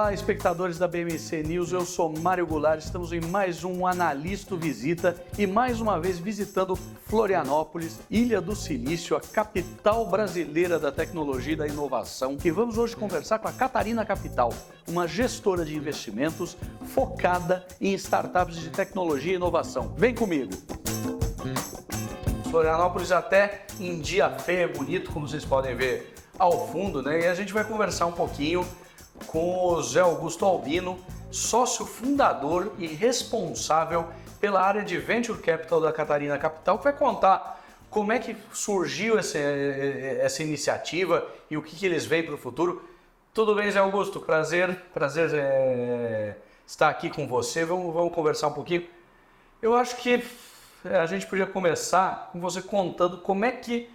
Olá, espectadores da BMC News, eu sou Mário Goulart, estamos em mais um Analista Visita e mais uma vez visitando Florianópolis, Ilha do Silício, a capital brasileira da tecnologia e da inovação. E vamos hoje conversar com a Catarina Capital, uma gestora de investimentos focada em startups de tecnologia e inovação. Vem comigo! Florianópolis até em dia feio, bonito, como vocês podem ver ao fundo, né? E a gente vai conversar um pouquinho com o Zé Augusto Albino, sócio fundador e responsável pela área de Venture Capital da Catarina Capital, que vai contar como é que surgiu essa iniciativa e o que eles veem para o futuro. Tudo bem, Zé Augusto? Prazer estar aqui com você. Vamos conversar um pouquinho. Eu acho que a gente podia começar com você contando como é que...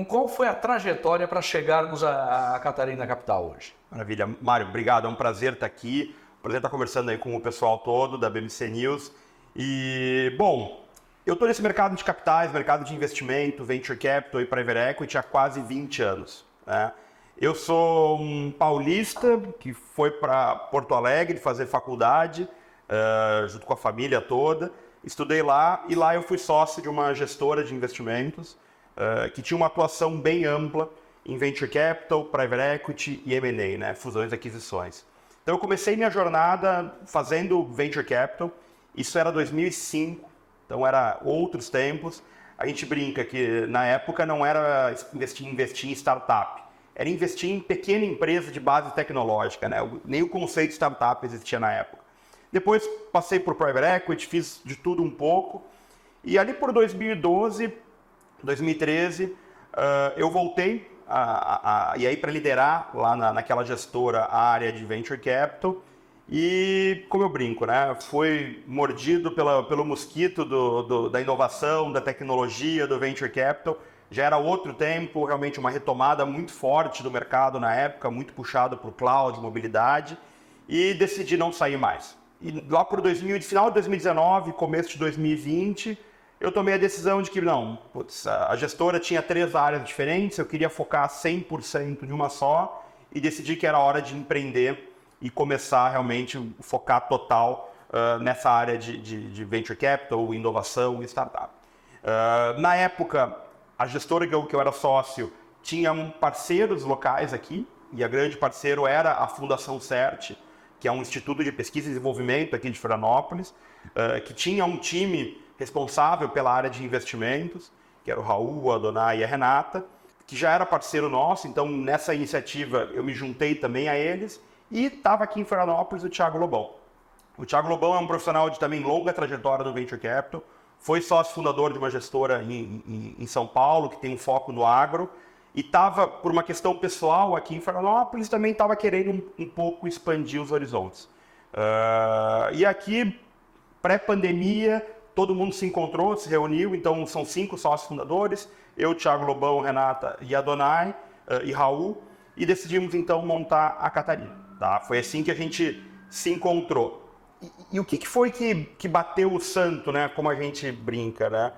qual foi a trajetória para chegarmos à Catarina Capital hoje? Maravilha. Mário, obrigado. É um prazer estar aqui. Prazer estar conversando aí com o pessoal todo da BMC News. E, bom, eu estou nesse mercado de capitais, mercado de investimento, Venture Capital e Private Equity há quase 20 anos. Né? Eu sou um paulista que foi para Porto Alegre fazer faculdade, junto com a família toda. Estudei lá e lá eu fui sócio de uma gestora de investimentos que tinha uma atuação bem ampla em Venture Capital, Private Equity e M&A, né? Fusões e aquisições. Então eu comecei minha jornada fazendo Venture Capital, isso era 2005, então era outros tempos. A gente brinca que na época não era investir em startup, era investir em pequena empresa de base tecnológica, né? Nem o conceito de startup existia na época. Depois passei por Private Equity, fiz de tudo um pouco, e ali por 2012, 2013, eu voltei e aí para liderar lá naquela gestora a área de Venture Capital e, como eu brinco, né, foi mordido pelo mosquito da inovação, da tecnologia, do Venture Capital. Já era outro tempo, realmente uma retomada muito forte do mercado na época, muito puxado por cloud, mobilidade, e decidi não sair mais. E lá por final de 2019, começo de 2020, eu tomei a decisão de que, a gestora tinha 3 áreas diferentes, eu queria focar 100% em uma só e decidi que era hora de empreender e começar realmente a focar total nessa área de Venture Capital, inovação e startup. Na época, a gestora que eu era sócio tinha parceiros locais aqui e a grande parceiro era a Fundação CERT, que é um instituto de pesquisa e desenvolvimento aqui de Florianópolis, que tinha um time responsável pela área de investimentos, que era o Raul, a Adonai e a Renata, que já era parceiro nosso, então nessa iniciativa eu me juntei também a eles, e estava aqui em Florianópolis o Thiago Lobão. O Thiago Lobão é um profissional de também longa trajetória no Venture Capital, foi sócio fundador de uma gestora em São Paulo, que tem um foco no agro, e estava, por uma questão pessoal aqui em Florianópolis, também estava querendo um pouco expandir os horizontes. E aqui, pré-pandemia, todo mundo se encontrou, se reuniu, então são 5 sócios fundadores, eu, Thiago Lobão, Renata e Adonai e Raul, e decidimos então montar a Catarina. Tá? Foi assim que a gente se encontrou. E o que foi que bateu o santo, né? Como a gente brinca, né?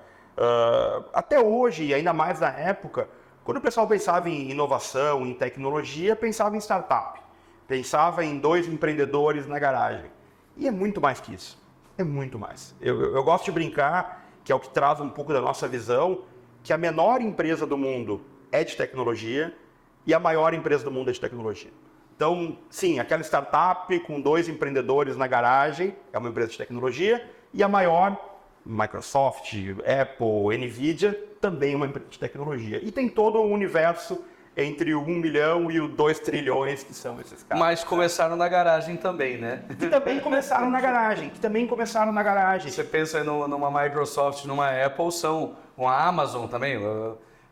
Até hoje, e ainda mais na época, quando o pessoal pensava em inovação, em tecnologia, pensava em startup. Pensava em 2 empreendedores na garagem. E é muito mais que isso. É muito mais. Eu gosto de brincar, que é o que traz um pouco da nossa visão, que a menor empresa do mundo é de tecnologia e a maior empresa do mundo é de tecnologia. Então, sim, aquela startup com 2 empreendedores na garagem é uma empresa de tecnologia e a maior, Microsoft, Apple, Nvidia, também é uma empresa de tecnologia. E tem todo o universo entre o 1 milhão e os 2 trilhões que são esses caras. Mas começaram na garagem também, né? Que também começaram na garagem. Você pensa numa Microsoft, numa Apple, são uma Amazon também,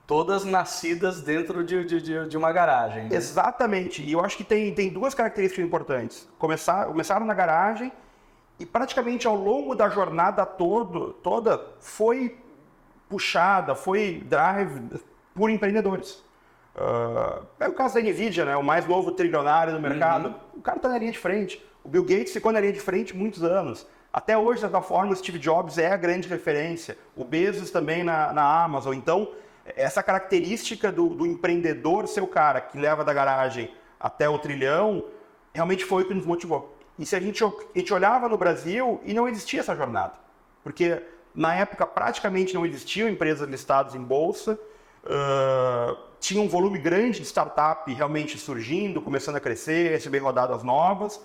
todas nascidas dentro de uma garagem. Exatamente. E eu acho que tem 2 características importantes. Começaram na garagem e praticamente ao longo da jornada toda foi puxada, foi drive por empreendedores. É o caso da Nvidia, né? O mais novo trilionário do mercado. O cara está na linha de frente. O Bill Gates ficou na linha de frente muitos anos. Até hoje, de certa forma, o Steve Jobs é a grande referência. O Bezos também na Amazon. Então, essa característica do empreendedor ser o cara que leva da garagem até o trilhão, realmente foi o que nos motivou. E se a gente olhava no Brasil e não existia essa jornada, porque na época praticamente não existiam empresas listadas em bolsa, tinha um volume grande de startup realmente surgindo, começando a crescer, receber rodadas novas.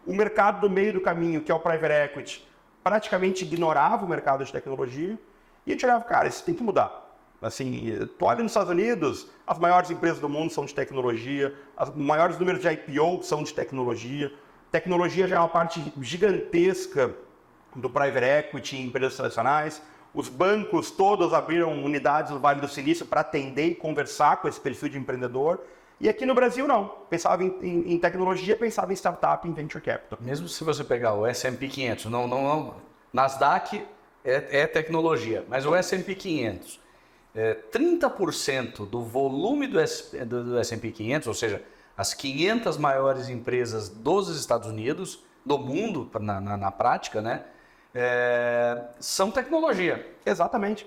O mercado do meio do caminho, que é o private equity, praticamente ignorava o mercado de tecnologia. E a gente olhava, cara, isso tem que mudar. Assim, tu olha nos Estados Unidos, as maiores empresas do mundo são de tecnologia, os maiores números de IPO são de tecnologia. Tecnologia já é uma parte gigantesca do private equity em empresas tradicionais. Os bancos todos abriram unidades no Vale do Silício para atender e conversar com esse perfil de empreendedor. E aqui no Brasil não. Pensava em tecnologia, pensava em startup, em venture capital. Mesmo se você pegar o S&P 500, não, Nasdaq é tecnologia, mas o S&P 500, 30% do volume do S&P 500, ou seja, as 500 maiores empresas dos Estados Unidos, do mundo, na prática, né? São tecnologia. Exatamente.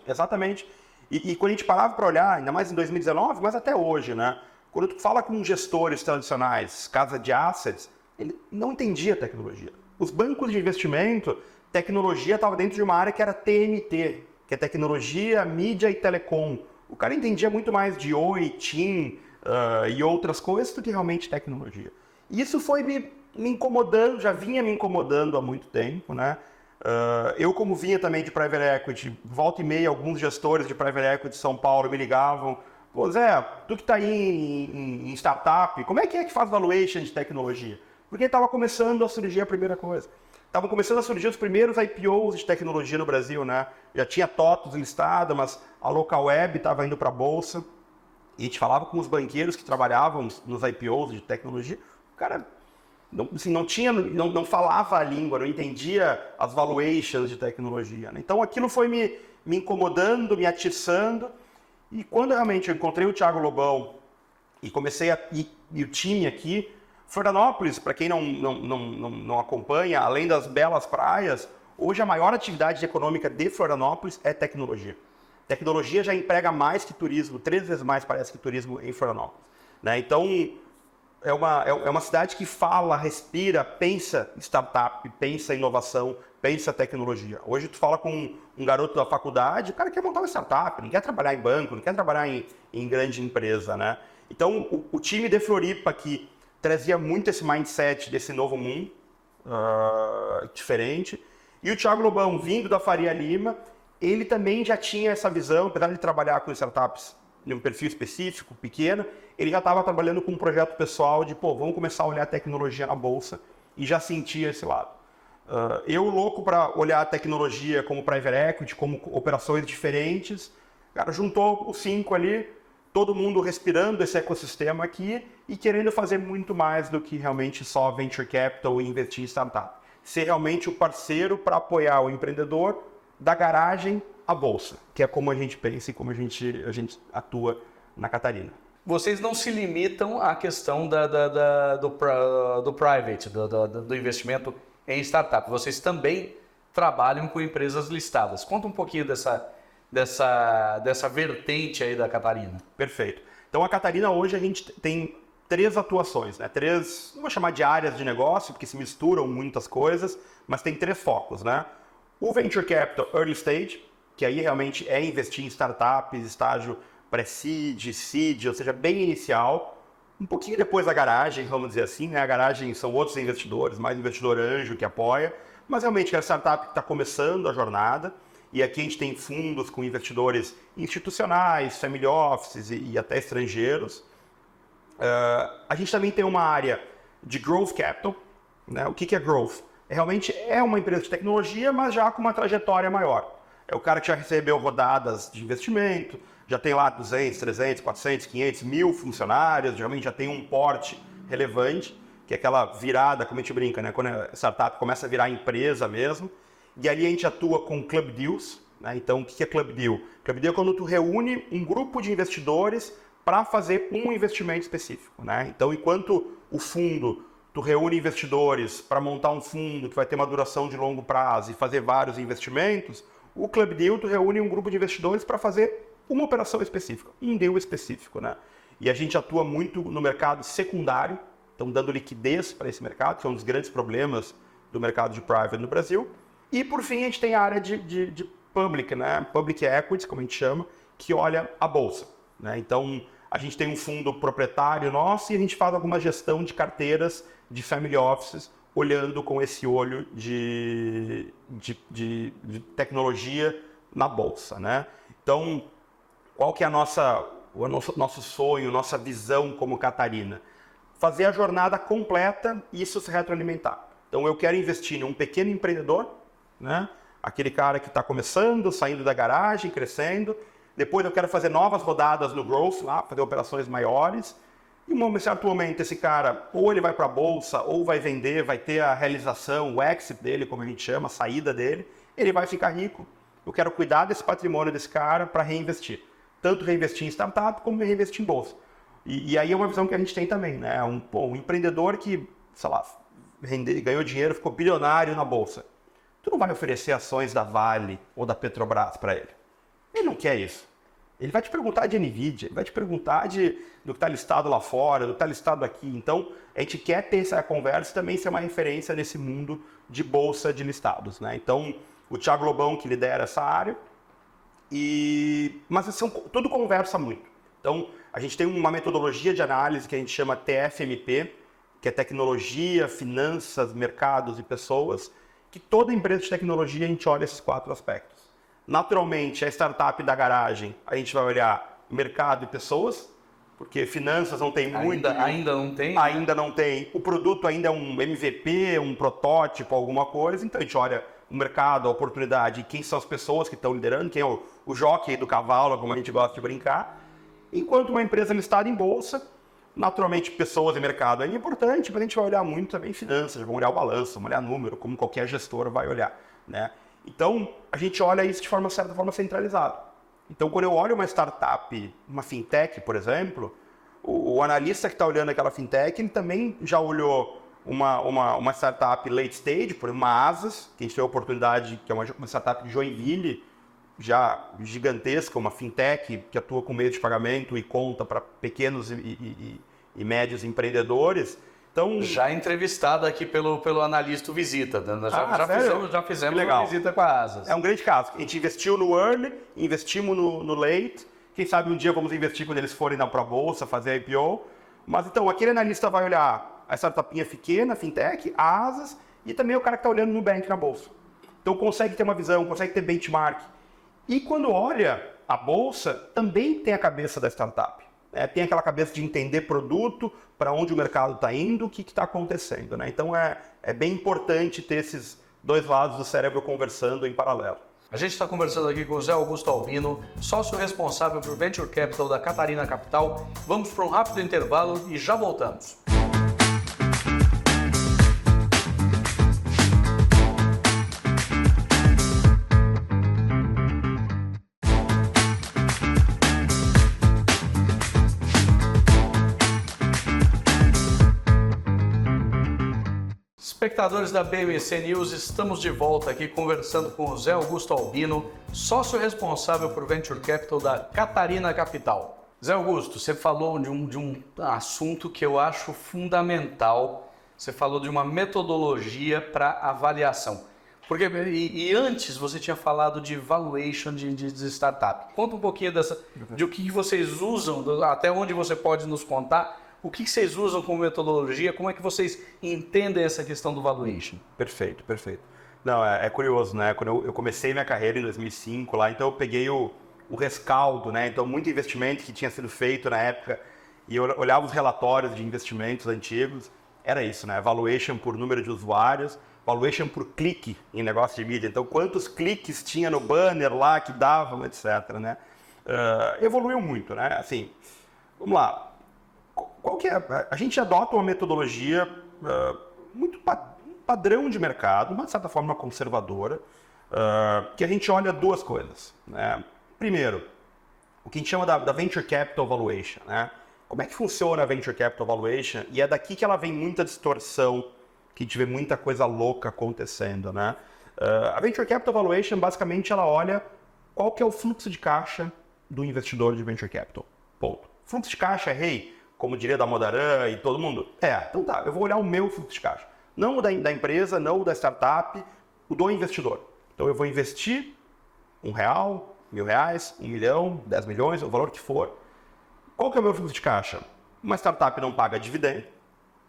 E quando a gente parava para olhar, ainda mais em 2019, mas até hoje, né? Quando tu fala com gestores tradicionais, casa de assets, ele não entendia tecnologia. Os bancos de investimento, tecnologia estava dentro de uma área que era TMT, que é tecnologia, mídia e telecom. O cara entendia muito mais de Oi, TIM e outras coisas do que realmente tecnologia. E isso foi me incomodando, já vinha me incomodando há muito tempo, né? Eu, como vinha também de private equity, volta e meia, alguns gestores de private equity de São Paulo me ligavam: pô, Zé, tu que está aí em startup, como é que faz valuation de tecnologia? Porque estava começando a surgir a primeira coisa. Estavam começando a surgir os primeiros IPOs de tecnologia no Brasil, né? Já tinha TOTOS listada, mas a local web estava indo para a bolsa. E a gente falava com os banqueiros que trabalhavam nos IPOs de tecnologia. O cara não falava a língua, não entendia as valuations de tecnologia, né? Então aquilo foi me incomodando, me atiçando. E quando realmente eu encontrei o Thiago Lobão e comecei e o time aqui, Florianópolis, para quem não acompanha, além das belas praias, hoje a maior atividade econômica de Florianópolis é tecnologia. Tecnologia já emprega mais que turismo, 3 vezes mais parece que turismo em Florianópolis, né? Então é uma cidade que fala, respira, pensa startup, pensa inovação, pensa tecnologia. Hoje tu fala com um garoto da faculdade, o cara quer montar uma startup, não quer trabalhar em banco, não quer trabalhar em grande empresa, né? Então o time de Floripa aqui trazia muito esse mindset desse novo mundo diferente. E o Thiago Lobão, vindo da Faria Lima, ele também já tinha essa visão, apesar de trabalhar com startups de um perfil específico, pequeno, ele já estava trabalhando com um projeto pessoal de, vamos começar a olhar a tecnologia na bolsa, e já sentia esse lado. Eu louco para olhar a tecnologia como private equity, como operações diferentes, cara, juntou os 5 ali, todo mundo respirando esse ecossistema aqui e querendo fazer muito mais do que realmente só venture capital e investir em startup. Ser realmente o parceiro para apoiar o empreendedor da garagem à bolsa, que é como a gente pensa e como a gente atua na Catarina. Vocês não se limitam à questão do private, do investimento em startup. Vocês também trabalham com empresas listadas. Conta um pouquinho dessa vertente aí da Catarina. Perfeito. Então a Catarina hoje a gente tem 3 atuações, né? 3, não vou chamar de áreas de negócio, porque se misturam muitas coisas, mas tem 3 focos, né? O Venture Capital Early Stage, que aí realmente é investir em startups, estágio pré-seed, seed, ou seja, bem inicial. Um pouquinho depois da garagem, vamos dizer assim, né? A garagem são outros investidores, mais investidor anjo que apoia, mas realmente é a startup que está começando a jornada. E aqui a gente tem fundos com investidores institucionais, family offices e até estrangeiros. A gente também tem uma área de growth capital, né? O que é growth? Realmente é uma empresa de tecnologia, mas já com uma trajetória maior. É o cara que já recebeu rodadas de investimento, já tem lá 200, 300, 400, 500, 1000 funcionários, geralmente já tem um porte relevante, que é aquela virada, como a gente brinca, né? Quando a startup começa a virar empresa mesmo. E ali a gente atua com Club Deals, né? Então, o que é Club Deal? Club Deal é quando tu reúne um grupo de investidores para fazer um investimento específico, né? Então, enquanto o fundo, tu reúne investidores para montar um fundo que vai ter uma duração de longo prazo e fazer vários investimentos, o Club Deal tu reúne um grupo de investidores para fazer uma operação específica, um deal específico, né? E a gente atua muito no mercado secundário Então, dando liquidez para esse mercado, que é um dos grandes problemas do mercado de private no Brasil. E, por fim, a gente tem a área de public, né? Public equities, como a gente chama, que olha a bolsa, né? Então, a gente tem um fundo proprietário nosso e a gente faz alguma gestão de carteiras de family offices, olhando com esse olho de tecnologia na bolsa, né? Então, qual que é o nosso sonho, nossa visão como Catarina? Fazer a jornada completa e isso se retroalimentar. Então, eu quero investir em um pequeno empreendedor, né? Aquele cara que está começando, saindo da garagem, crescendo. Depois eu quero fazer novas rodadas no growth, lá, fazer operações maiores. E em um certo momento esse cara, ou ele vai para a bolsa, ou vai vender, vai ter a realização, o exit dele, como a gente chama, a saída dele, ele vai ficar rico. Eu quero cuidar desse patrimônio desse cara para reinvestir. Tanto reinvestir em startup, como reinvestir em bolsa. E aí é uma visão que a gente tem também, né? Um empreendedor que, sei lá, ganhou dinheiro, ficou bilionário na bolsa. Tu não vai oferecer ações da Vale ou da Petrobras para ele. Ele não quer isso. Ele vai te perguntar de NVIDIA, ele vai te perguntar do que está listado lá fora, do que está listado aqui. Então, a gente quer ter essa conversa e também ser uma referência nesse mundo de bolsa de listados, né? Então, o Thiago Lobão que lidera essa área, mas tudo conversa muito. Então, a gente tem uma metodologia de análise que a gente chama TFMP, que é tecnologia, finanças, mercados e pessoas, que toda empresa de tecnologia a gente olha esses 4 aspectos. Naturalmente, a startup da garagem, a gente vai olhar mercado e pessoas, porque finanças não tem muito. Ainda não tem? Ainda não tem. O produto ainda é um MVP, um protótipo, alguma coisa. Então, a gente olha o mercado, a oportunidade, quem são as pessoas que estão liderando, quem é o jockey do cavalo, como a gente gosta de brincar. Enquanto uma empresa listada em bolsa, naturalmente, pessoas e mercado é importante, mas a gente vai olhar muito também finanças, vamos olhar o balanço, vamos olhar número, como qualquer gestor vai olhar, né? Então, a gente olha isso de certa forma centralizada. Então, quando eu olho uma startup, uma fintech, por exemplo, o analista que está olhando aquela fintech, ele também já olhou uma startup late stage, por exemplo, uma Asas, que a gente tem a oportunidade, que é uma startup de Joinville, já gigantesca, uma fintech que atua com meio de pagamento e conta para pequenos e médios empreendedores. Então, já entrevistado aqui pelo analista Visita. Já fizemos legal. Uma visita com a Asas. É um grande caso. A gente investiu no early, investimos no late. Quem sabe um dia vamos investir quando eles forem para a bolsa, fazer a IPO. Mas então, aquele analista vai olhar a startupinha pequena, a fintech, a Asas, e também o cara que está olhando no Nubank na bolsa. Então, consegue ter uma visão, consegue ter benchmark. E quando olha a bolsa, também tem a cabeça da startup. Tem aquela cabeça de entender produto, para onde o mercado está indo, o que está acontecendo, né? Então é bem importante ter esses 2 lados do cérebro conversando em paralelo. A gente está conversando aqui com o Zé Augusto Albino, sócio responsável por Venture Capital da Catarina Capital. Vamos para um rápido intervalo e já voltamos. Espectadores da BMC News, estamos de volta aqui conversando com o Zé Augusto Albino, sócio responsável por Venture Capital da Catarina Capital. Zé Augusto, você falou de um assunto que eu acho fundamental. Você falou de uma metodologia para avaliação. Porque, e antes você tinha falado de valuation de startup. Conta um pouquinho de o que vocês usam, até onde você pode nos contar. O que vocês usam como metodologia? Como é que vocês entendem essa questão do valuation? Perfeito. Não, é curioso, né? Quando eu comecei minha carreira em 2005 lá, então eu peguei o rescaldo, né? Então, muito investimento que tinha sido feito na época e eu olhava os relatórios de investimentos antigos, era isso, né? Valuation por número de usuários, valuation por clique em negócio de mídia. Então, quantos cliques tinha no banner lá que davam, etc, né? Evoluiu muito, né? Assim, vamos lá. Qual que é? A gente adota uma metodologia muito padrão de mercado, mas de certa forma conservadora, que a gente olha 2 coisas, né? Primeiro, o que a gente chama da Venture Capital Valuation, né? Como é que funciona a Venture Capital Valuation? E é daqui que ela vem muita distorção, que a gente vê muita coisa louca acontecendo, né? A Venture Capital Valuation, basicamente, ela olha qual que é o fluxo de caixa do investidor de Venture Capital. Ponto. Fluxo de caixa é, como diria da Modaran e todo mundo. Então tá, eu vou olhar o meu fluxo de caixa. Não o da empresa, não o da startup, o do investidor. Então eu vou investir R$1, R$1.000, 1 milhão, 10 milhões, o valor que for. Qual que é o meu fluxo de caixa? Uma startup não paga dividendo,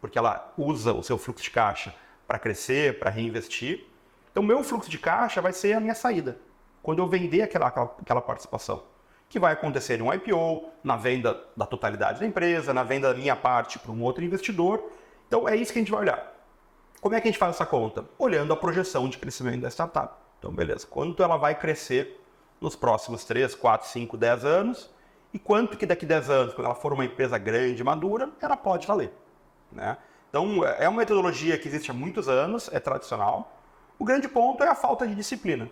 porque ela usa o seu fluxo de caixa para crescer, para reinvestir. Então, meu fluxo de caixa vai ser a minha saída, quando eu vender aquela participação, que vai acontecer em um IPO, na venda da totalidade da empresa, na venda da minha parte para um outro investidor. Então, é isso que a gente vai olhar. Como é que a gente faz essa conta? Olhando a projeção de crescimento da startup. Então, beleza, quanto ela vai crescer nos próximos 3, 4, 5, 10 anos e quanto que daqui a 10 anos, quando ela for uma empresa grande, madura, ela pode valer, né? Então, é uma metodologia que existe há muitos anos, é tradicional. O grande ponto é a falta de disciplina,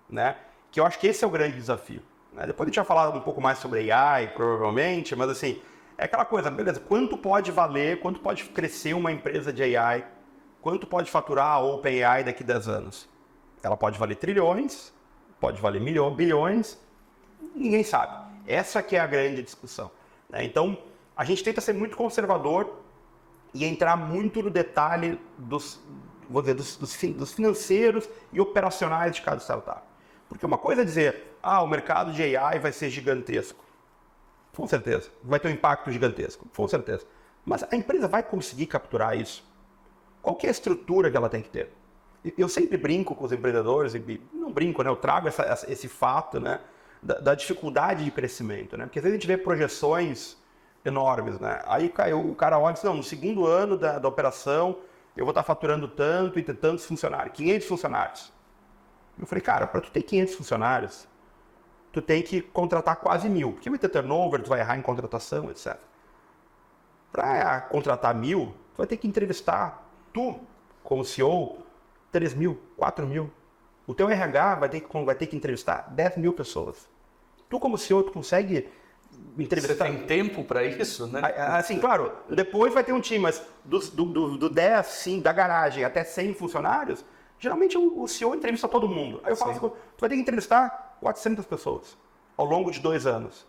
né? Que eu acho que esse é o grande desafio, né? Depois a gente vai falar um pouco mais sobre AI, provavelmente, mas assim, é aquela coisa, beleza, quanto pode valer, quanto pode crescer uma empresa de AI, quanto pode faturar a OpenAI daqui a 10 anos? Ela pode valer trilhões, pode valer bilhões, ninguém sabe. Essa que é a grande discussão, né? Então, a gente tenta ser muito conservador e entrar muito no detalhe dos financeiros e operacionais de cada startup. Porque uma coisa é dizer, o mercado de AI vai ser gigantesco. Com certeza. Vai ter um impacto gigantesco. Com certeza. Mas a empresa vai conseguir capturar isso? Qual que é a estrutura que ela tem que ter? Eu sempre brinco com os empreendedores, não brinco, né? Eu trago esse fato, né? Da dificuldade de crescimento, né? Porque às vezes a gente vê projeções enormes, né? Aí o cara olha e diz, não, no segundo ano da operação eu vou estar faturando tanto e ter tantos funcionários, 500 funcionários. Eu falei, cara, para tu ter 500 funcionários, tu tem que contratar quase 1.000, porque vai ter turnover, tu vai errar em contratação, etc. Para contratar 1.000, tu vai ter que entrevistar, tu, como CEO, 3.000, 4.000. O teu RH vai ter que entrevistar 10.000 pessoas. Tu, como CEO, tu consegue entrevistar... Você tem tempo para isso, né? Assim, claro, depois vai ter um time, mas do 10, sim, da garagem até 100 funcionários, geralmente o CEO entrevista todo mundo. Aí eu falo assim, tu vai ter que entrevistar 400 pessoas ao longo de 2 anos.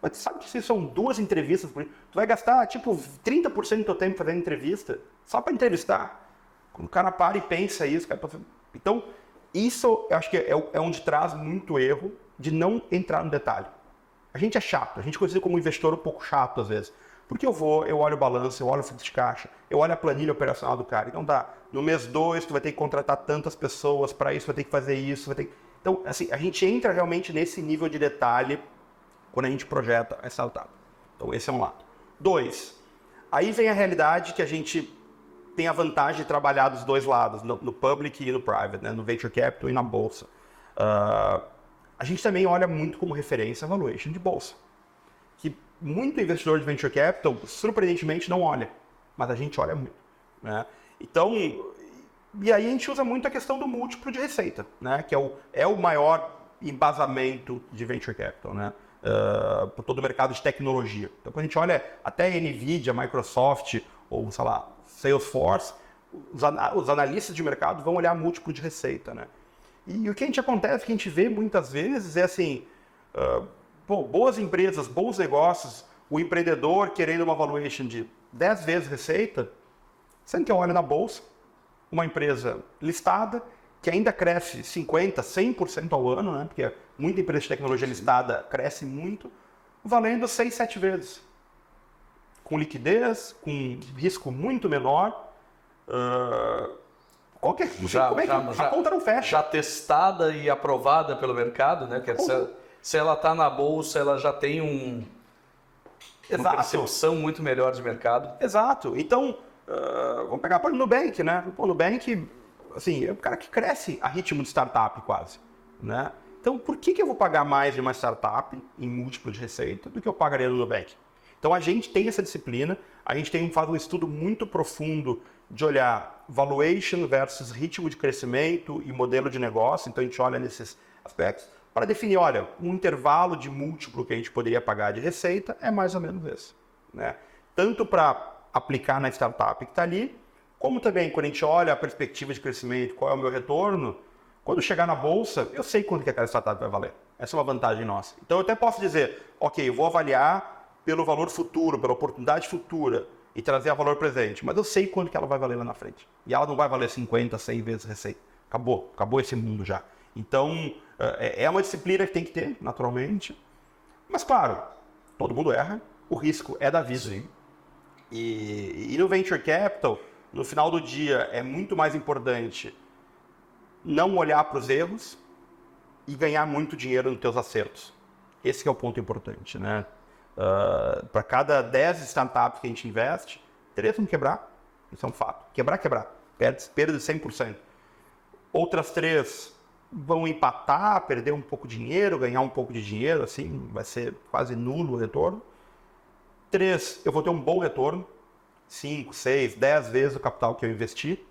Mas sabe que se são 2 entrevistas por dia, tu vai gastar, 30% do teu tempo fazendo entrevista, só para entrevistar. Quando o cara para e pensa isso, então, isso eu acho que é onde traz muito erro de não entrar no detalhe. A gente é chato, a gente conhece como investidor um pouco chato às vezes. Porque eu olho o balanço, eu olho o fluxo de caixa, eu olho a planilha operacional do cara. Então no mês 2 tu vai ter que contratar tantas pessoas, para isso vai ter que fazer isso, Então, assim, a gente entra realmente nesse nível de detalhe quando a gente projeta essa startup. Então esse é um lado. 2, aí vem a realidade que a gente tem a vantagem de trabalhar dos dois lados, no public e no private, né? No venture capital e na bolsa. A gente também olha muito como referência a valuation de bolsa, que muito investidor de venture capital, surpreendentemente, não olha, mas a gente olha muito, né? Então, e aí a gente usa muito a questão do múltiplo de receita, né? Que é o maior embasamento de venture capital, né? Para todo o mercado de tecnologia. Então, quando a gente olha até NVIDIA, Microsoft ou, sei lá, Salesforce, os analistas de mercado vão olhar múltiplo de receita, né? E o que a gente vê muitas vezes é assim, boas empresas, bons negócios, o empreendedor querendo uma valuation de 10 vezes receita, sendo que eu olho na bolsa, uma empresa listada, que ainda cresce 50%, 100% ao ano, né? Porque muita empresa de tecnologia listada cresce muito, valendo 6, 7 vezes. Com liquidez, com risco muito menor, a conta não fecha. Já testada e aprovada pelo mercado, né? Se ela está na bolsa, ela já tem uma percepção muito melhor de mercado. Exato. Então, vamos pegar o Nubank, né? O Nubank, assim, é um cara que cresce a ritmo de startup quase, né? Então, por que eu vou pagar mais de uma startup em múltiplo de receita do que eu pagaria no Nubank? Então, a gente tem essa disciplina, a gente faz um estudo muito profundo de olhar valuation versus ritmo de crescimento e modelo de negócio. Então, a gente olha nesses aspectos para definir, olha, um intervalo de múltiplo que a gente poderia pagar de receita é mais ou menos esse, né? Tanto para aplicar na startup que está ali, como também quando a gente olha a perspectiva de crescimento, qual é o meu retorno, quando chegar na bolsa, eu sei quanto que aquela startup vai valer. Essa é uma vantagem nossa. Então, eu até posso dizer, ok, eu vou avaliar pelo valor futuro, pela oportunidade futura e trazer a valor presente, mas eu sei quanto que ela vai valer lá na frente. E ela não vai valer 50, 100 vezes receita. Acabou esse mundo já. Então, é uma disciplina que tem que ter, naturalmente. Mas, claro, todo mundo erra, o risco é da vida. Sim. E no Venture Capital, no final do dia, é muito mais importante não olhar para os erros e ganhar muito dinheiro nos teus acertos. Esse que é o ponto importante, né? Para cada 10 startups que a gente investe, 3 vão quebrar. Isso é um fato. Quebrar. Perda de 100%. Outras 3 vão empatar, perder um pouco de dinheiro, ganhar um pouco de dinheiro, assim, vai ser quase nulo o retorno. 3, eu vou ter um bom retorno, 5, 6, 10 vezes o capital que eu investi.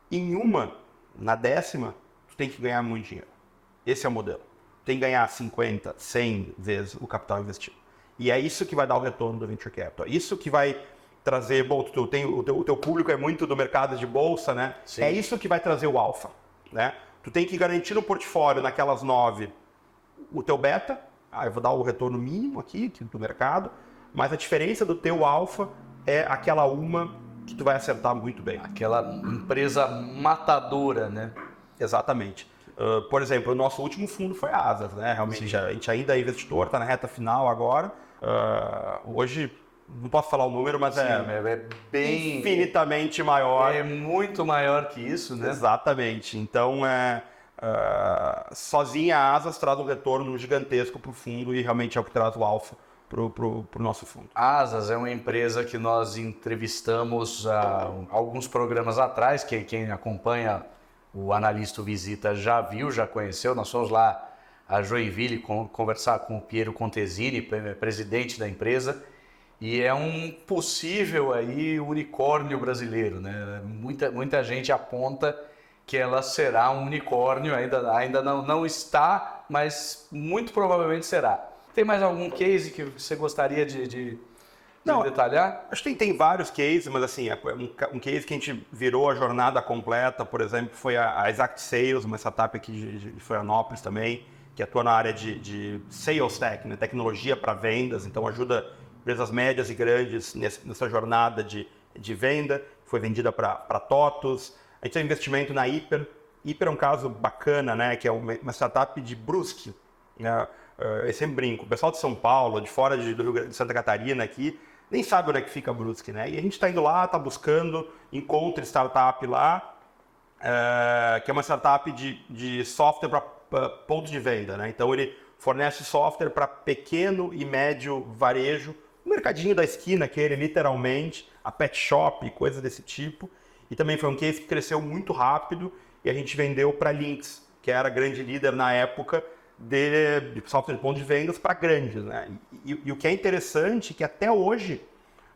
Em uma, na 10ª, tu tem que ganhar muito dinheiro. Esse é o modelo. Tem que ganhar 50, 100 vezes o capital investido. E é isso que vai dar o retorno do Venture Capital. Isso que vai trazer... Bom, o teu público é muito do mercado de bolsa, né? Sim. É isso que vai trazer o alfa, né? Tu tem que garantir no portfólio, naquelas 9, o teu beta. Eu vou dar o retorno mínimo aqui do mercado. Mas a diferença do teu alfa é aquela uma que tu vai acertar muito bem. Aquela empresa matadora, né? Exatamente. Por exemplo, o nosso último fundo foi a Asas, né? Realmente, a gente ainda é investidor, está na reta final agora. Hoje, não posso falar o número, mas é bem... infinitamente maior. É muito maior que isso, né? Exatamente. Então, sozinha a Asas traz um retorno gigantesco para o fundo e realmente é o que traz o alfa para o nosso fundo. A Asas é uma empresa que nós entrevistamos há alguns programas atrás, que quem acompanha o Analista Visita já viu, já conheceu. Nós fomos lá a Joinville conversar com o Piero Contesini, presidente da empresa, e é um possível aí unicórnio brasileiro, né? Muita gente aponta que ela será um unicórnio, ainda não está, mas muito provavelmente será. Tem mais algum case que você gostaria de detalhar? Acho que tem vários cases, mas assim, um case que a gente virou a jornada completa, por exemplo, foi a Exact Sales, uma startup aqui de Florianópolis também, que atua na área de Sales Tech, né? Tecnologia para vendas, então ajuda empresas médias e grandes nessa jornada de venda. Foi vendida para TOTUS. A gente tem investimento na Hiper. Hiper é um caso bacana, né? Que é uma startup de Brusque, né? Eu sempre brinco, o pessoal de São Paulo, de fora do Rio Grande de Santa Catarina aqui, nem sabe onde é que fica Brusque, né? E a gente está indo lá, está buscando, encontra startup lá, que é uma startup de software para pontos de venda, né? Então ele fornece software para pequeno e médio varejo, o mercadinho da esquina, aquele literalmente, a pet shop, coisas desse tipo. E também foi um case que cresceu muito rápido e a gente vendeu para Lynx, que era grande líder na época de software de ponto de vendas para grandes, né? E o que é interessante é que até hoje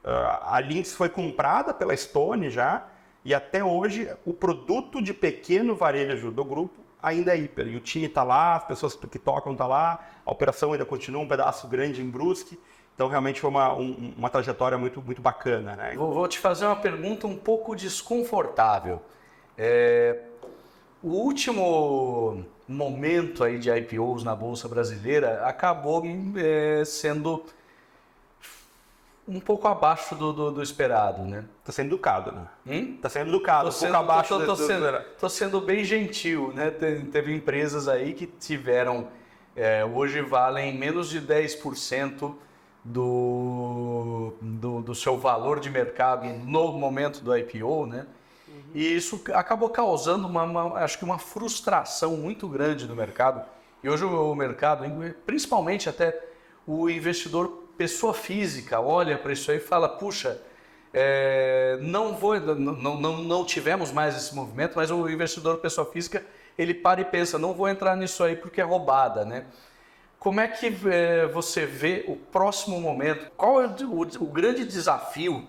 a Lynx foi comprada pela Stone já, e até hoje o produto de pequeno varejo do grupo ainda é Hiper. E o time está lá, as pessoas que tocam estão lá, a operação ainda continua um pedaço grande em Brusque. Então realmente foi uma trajetória muito, muito bacana, né? Vou te fazer uma pergunta um pouco desconfortável. O último momento aí de IPOs na Bolsa Brasileira acabou sendo um pouco abaixo do esperado, né? Tá sendo educado, né? Tá sendo educado, um pouco abaixo do esperado. Tô sendo bem gentil, né? Teve empresas aí que tiveram, hoje valem menos de 10% do seu valor de mercado no momento do IPO, né? E isso acabou causando acho que uma frustração muito grande no mercado. E hoje o mercado, principalmente até o investidor pessoa física, olha para isso aí e fala, puxa, não tivemos mais esse movimento, mas o investidor pessoa física, ele para e pensa, não vou entrar nisso aí porque é roubada, né? Como é que você vê o próximo momento? Qual é o grande desafio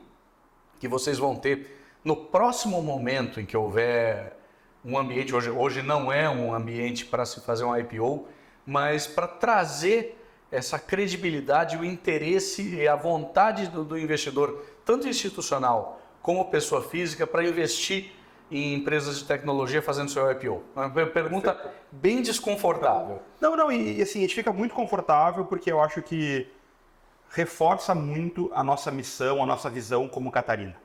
que vocês vão ter no próximo momento em que houver um ambiente, hoje não é um ambiente para se fazer um IPO, mas para trazer essa credibilidade, o interesse e a vontade do investidor, tanto institucional como pessoa física, para investir em empresas de tecnologia fazendo seu IPO? Uma pergunta bem desconfortável. Não, e assim, a gente fica muito confortável porque eu acho que reforça muito a nossa missão, a nossa visão como Catarina,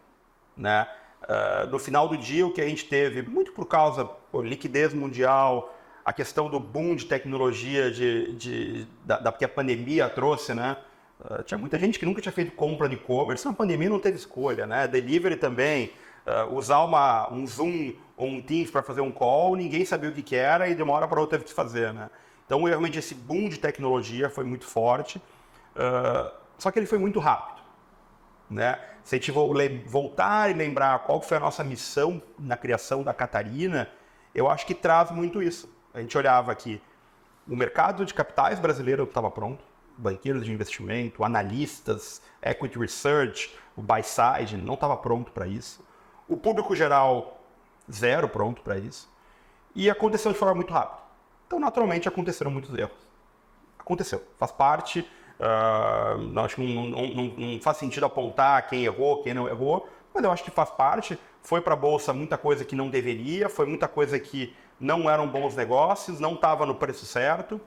né? No final do dia, o que a gente teve, muito por causa da liquidez mundial, a questão do boom de tecnologia que a pandemia trouxe, né? Tinha muita gente que nunca tinha feito compra de e-commerce, na pandemia não teve escolha, né? Delivery também, usar um Zoom ou um Teams para fazer um call, ninguém sabia o que era e de uma hora para outra teve que fazer, né? Então, realmente, esse boom de tecnologia foi muito forte, só que ele foi muito rápido, né? Se a gente voltar e lembrar qual foi a nossa missão na criação da Catarina, eu acho que traz muito isso. A gente olhava aqui, o mercado de capitais brasileiro estava pronto, banqueiros de investimento, analistas, equity research, o buy side não estava pronto para isso. O público geral, zero pronto para isso. E aconteceu de forma muito rápida. Então, naturalmente, aconteceram muitos erros. Aconteceu, faz parte. Acho que não faz sentido apontar quem errou, quem não errou, mas eu acho que faz parte. Foi para a Bolsa muita coisa que não deveria, foi muita coisa que não eram bons negócios, não estava no preço certo.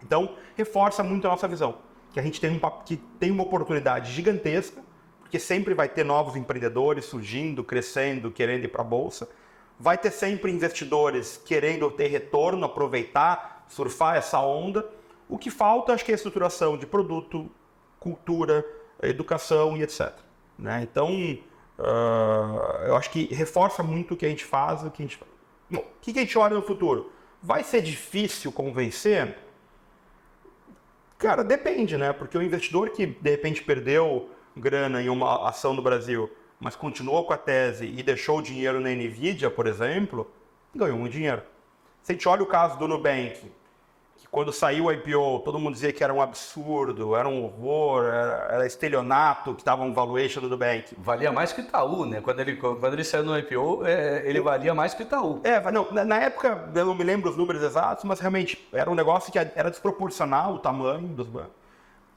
Então, reforça muito a nossa visão, que a gente tem uma oportunidade gigantesca, porque sempre vai ter novos empreendedores surgindo, crescendo, querendo ir para a Bolsa. Vai ter sempre investidores querendo ter retorno, aproveitar, surfar essa onda. O que falta, acho que é a estruturação de produto, cultura, educação e etc. Né? Então, eu acho que reforça muito o que a gente faz. Bom, o que a gente olha no futuro? Vai ser difícil convencer? Cara, depende, né? Porque o investidor que, de repente, perdeu grana em uma ação no Brasil, mas continuou com a tese e deixou o dinheiro na Nvidia, por exemplo, ganhou muito dinheiro. Se a gente olha o caso do Nubank, que quando saiu o IPO, todo mundo dizia que era um absurdo, era um horror, era estelionato, que estava um valuation do Nubank. Valia mais que o Itaú, né? Quando ele saiu no IPO, ele valia mais que o Itaú. Na época, eu não me lembro os números exatos, mas realmente era um negócio que era desproporcional o tamanho dos bancos.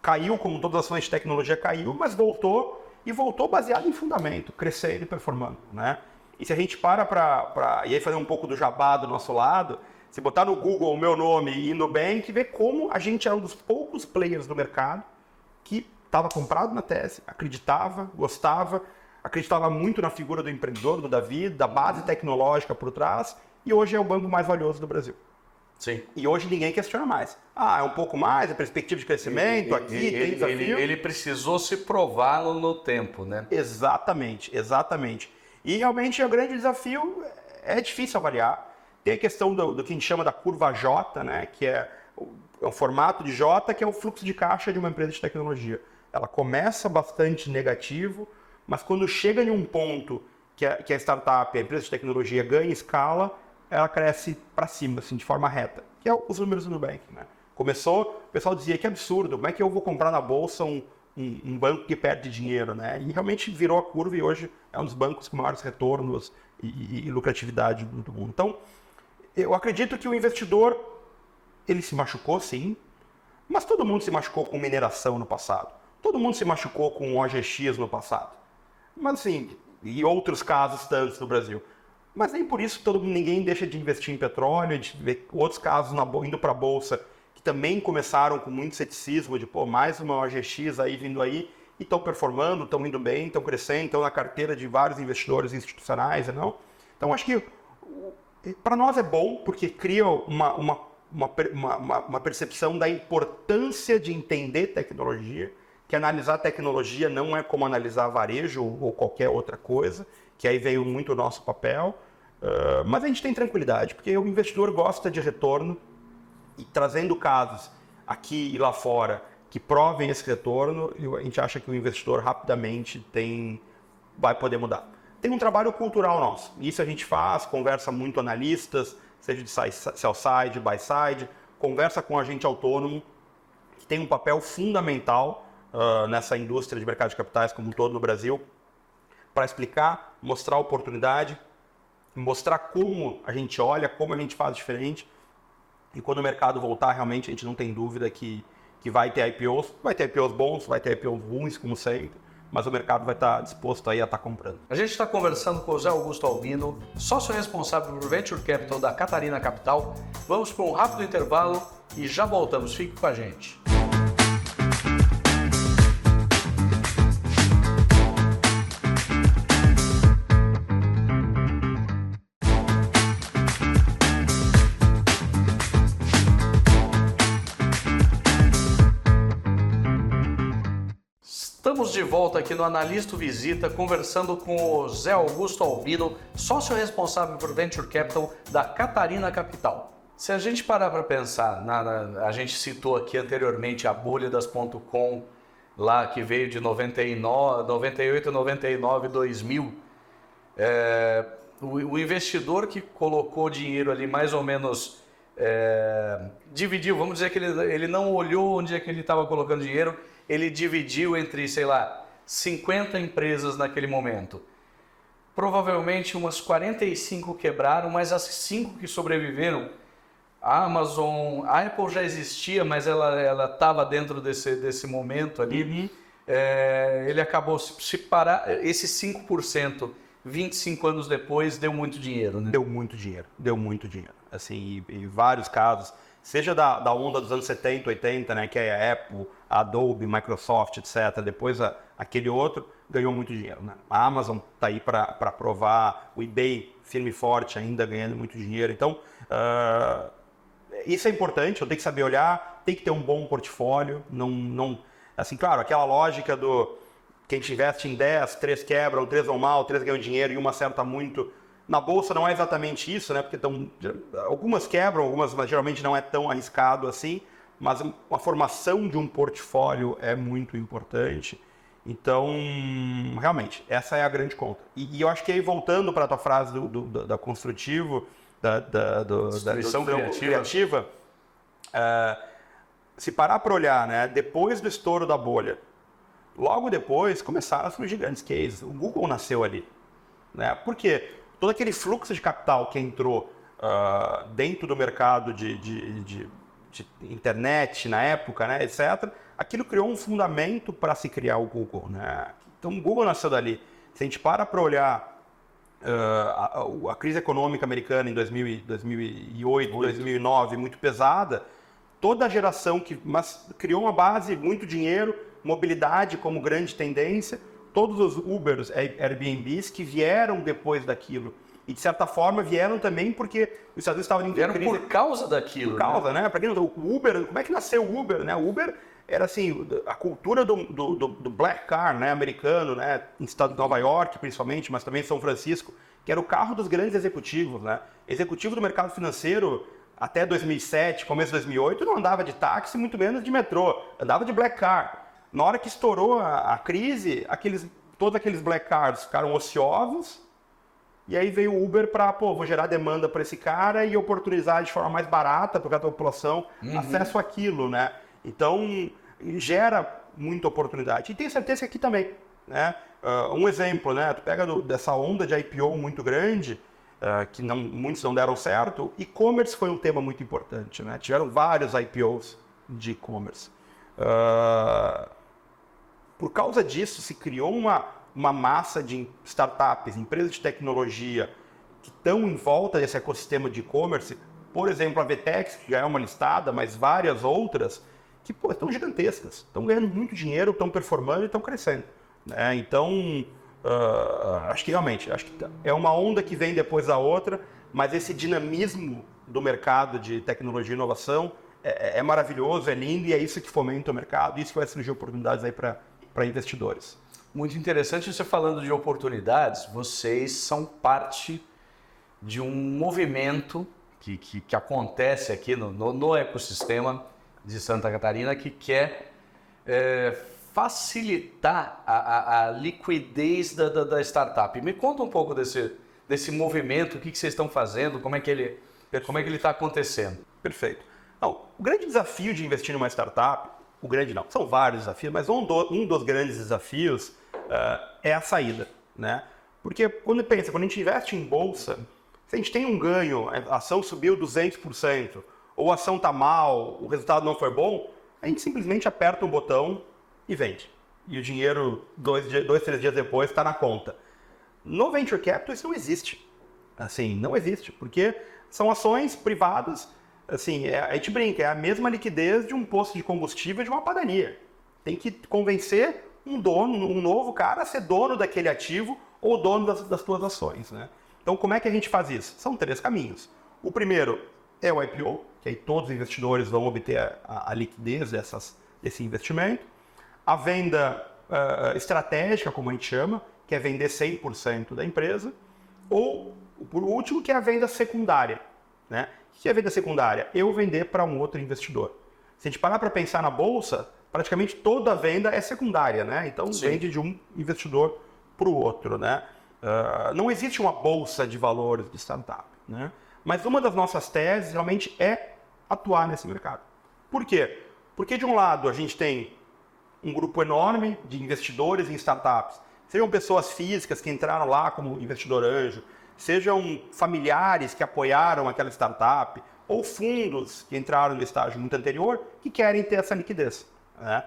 Caiu, como todas as ações de tecnologia caiu, mas voltou, e voltou baseado em fundamento, crescendo e performando, né? E se a gente e aí fazer um pouco do jabá do nosso lado, se botar no Google o meu nome e no Nubank, ver como a gente era um dos poucos players do mercado que estava comprado na tese, acreditava, gostava, acreditava muito na figura do empreendedor, do Davi, da base tecnológica por trás, e hoje é o banco mais valioso do Brasil. Sim. E hoje ninguém questiona mais. É um pouco mais, a perspectiva de crescimento, tem desafio. Ele precisou se provar no tempo, né? Exatamente. E realmente o grande desafio é difícil avaliar. Tem a questão do que a gente chama da curva J, né? Que é o formato de J, que é o fluxo de caixa de uma empresa de tecnologia. Ela começa bastante negativo, mas quando chega em um ponto que a startup, a empresa de tecnologia ganha escala, ela cresce para cima, assim, de forma reta, que é os números do Nubank, né? Começou, o pessoal dizia que absurdo, como é que eu vou comprar na bolsa um banco que perde dinheiro, né? E realmente virou a curva e hoje é um dos bancos com maiores retornos e lucratividade do mundo. Então, eu acredito que o investidor, ele se machucou, sim, mas todo mundo se machucou com mineração no passado. Todo mundo se machucou com OGX no passado. Mas assim, e outros casos tantos no Brasil. Mas nem por isso ninguém deixa de investir em petróleo, a gente vê outros casos indo para a Bolsa que também começaram com muito ceticismo de mais uma OGX aí vindo aí e estão performando, estão indo bem, estão crescendo, estão na carteira de vários investidores institucionais, não? Então acho que para nós é bom porque cria uma percepção da importância de entender tecnologia, que analisar tecnologia não é como analisar varejo ou qualquer outra coisa, que aí veio muito o nosso papel. Mas a gente tem tranquilidade, porque o investidor gosta de retorno e trazendo casos aqui e lá fora que provem esse retorno, a gente acha que o investidor rapidamente vai poder mudar. Tem um trabalho cultural nosso, isso a gente faz, conversa muito com analistas, seja de sell side, buy side, conversa com agente autônomo, que tem um papel fundamental nessa indústria de mercado de capitais como um todo no Brasil, para explicar, mostrar a oportunidade, mostrar como a gente olha, como a gente faz diferente. E quando o mercado voltar, realmente a gente não tem dúvida que vai ter IPOs. Vai ter IPOs bons, vai ter IPOs ruins, como sempre. Mas o mercado vai estar disposto aí a estar comprando. A gente está conversando com o Zé Augusto Albino, sócio responsável por Venture Capital da Catarina Capital. Vamos para um rápido intervalo e já voltamos. Fique com a gente. Estamos de volta aqui no Analista Visita, conversando com o Zé Augusto Albino, sócio responsável por Venture Capital da Catarina Capital. Se a gente parar para pensar, a gente citou aqui anteriormente a bolha das .com, lá que veio de 98, 99, 2000. O investidor que colocou dinheiro ali mais ou menos dividiu, vamos dizer que ele não olhou onde é que ele estava colocando dinheiro, ele dividiu entre, sei lá, 50 empresas naquele momento. Provavelmente umas 45 quebraram, mas as 5 que sobreviveram, a Amazon, a Apple já existia, mas ela estava dentro desse momento ali. Ele acabou se parar, esses 5%, 25 anos depois, deu muito dinheiro, né? Deu muito dinheiro. Assim, e vários casos, seja da onda dos anos 70, 80, né, que é a Apple, a Adobe, Microsoft, etc. Depois aquele outro ganhou muito dinheiro, né? A Amazon está aí para provar, o eBay firme e forte ainda ganhando muito dinheiro. Então, isso é importante, eu tenho que saber olhar, tem que ter um bom portfólio, assim, claro, aquela lógica do quem investe em 10, 3 quebram, 3 vão mal, 3 ganham dinheiro e uma acerta muito. Na bolsa não é exatamente isso, né? Porque algumas quebram, algumas, mas geralmente não é tão arriscado assim, mas a formação de um portfólio é muito importante. Então, realmente, essa é a grande conta. E eu acho que aí, voltando para a tua frase da construtivo, da Destruição criativa, se parar para olhar, né, depois do estouro da bolha, logo depois começaram a surgir grandes cases. O Google nasceu ali, né? Por quê? Todo aquele fluxo de capital que entrou dentro do mercado de internet na época, né, etc., aquilo criou um fundamento para se criar o Google, né? Então o Google nasceu dali. Se a gente para olhar a crise econômica americana em 2008, 2009, muito pesada, toda a geração mas criou uma base, muito dinheiro, mobilidade como grande tendência, todos os Ubers, Airbnbs que vieram depois daquilo. E, de certa forma, vieram também porque os Estados Unidos estavam em crise. Vieram por causa daquilo. Por causa, né? Para quem não sabe, o Uber, como é que nasceu o Uber, né? O Uber era, assim, a cultura do black car, né? Americano, né? Em estado de Nova York, principalmente, mas também em São Francisco, que era o carro dos grandes executivos, né? Executivo do mercado financeiro, até 2007, começo de 2008, não andava de táxi, muito menos de metrô. Andava de black car. Na hora que estourou a crise, todos aqueles black cars ficaram ociosos, e aí veio o Uber para, vou gerar demanda para esse cara e oportunizar de forma mais barata para a população acesso àquilo, né? Então, gera muita oportunidade. E tenho certeza que aqui também, né? Um exemplo, né? Tu pega dessa onda de IPO muito grande, que muitos não deram certo, e-commerce foi um tema muito importante, né? Tiveram vários IPOs de e-commerce. Por causa disso, se criou uma massa de startups, empresas de tecnologia que estão em volta desse ecossistema de e-commerce. Por exemplo, a Vtex, que já é uma listada, mas várias outras, que estão gigantescas, estão ganhando muito dinheiro, estão performando e estão crescendo, né? Então, acho que é uma onda que vem depois da outra, mas esse dinamismo do mercado de tecnologia e inovação é maravilhoso, é lindo e é isso que fomenta o mercado, isso que vai surgir oportunidades aí para investidores. Muito interessante você falando de oportunidades, vocês são parte de um movimento que acontece aqui no ecossistema de Santa Catarina que quer facilitar a liquidez da startup. Me conta um pouco desse movimento, o que vocês estão fazendo, como é que ele está acontecendo. Perfeito. Não, o grande desafio de investir numa startup, são vários desafios, mas um dos grandes desafios é a saída, né? Porque quando a gente investe em bolsa, se a gente tem um ganho, a ação subiu 200%, ou a ação está mal, o resultado não foi bom, a gente simplesmente aperta um botão e vende. E o dinheiro, 2-3 dias depois, está na conta. No Venture Capital isso não existe. Assim, não existe, porque são ações privadas. Assim, a gente brinca, é a mesma liquidez de um posto de combustível de uma padaria. Tem que convencer um novo cara a ser dono daquele ativo ou dono das tuas ações, né? Então, como é que a gente faz isso? São 3 caminhos. O primeiro é o IPO, que aí todos os investidores vão obter a liquidez desse investimento. A venda estratégica, como a gente chama, que é vender 100% da empresa, ou, por último, que é a venda secundária. Né? O que é a venda secundária? Eu vender para um outro investidor. Se a gente parar para pensar na bolsa, praticamente toda venda é secundária, né? Então, Sim. vende de um investidor para o outro, né? Não existe uma bolsa de valores de startup, né? Mas uma das nossas teses realmente é atuar nesse mercado. Por quê? Porque, de um lado, a gente tem um grupo enorme de investidores em startups, sejam pessoas físicas que entraram lá como investidor anjo, sejam familiares que apoiaram aquela startup, ou fundos que entraram no estágio muito anterior que querem ter essa liquidez. Né?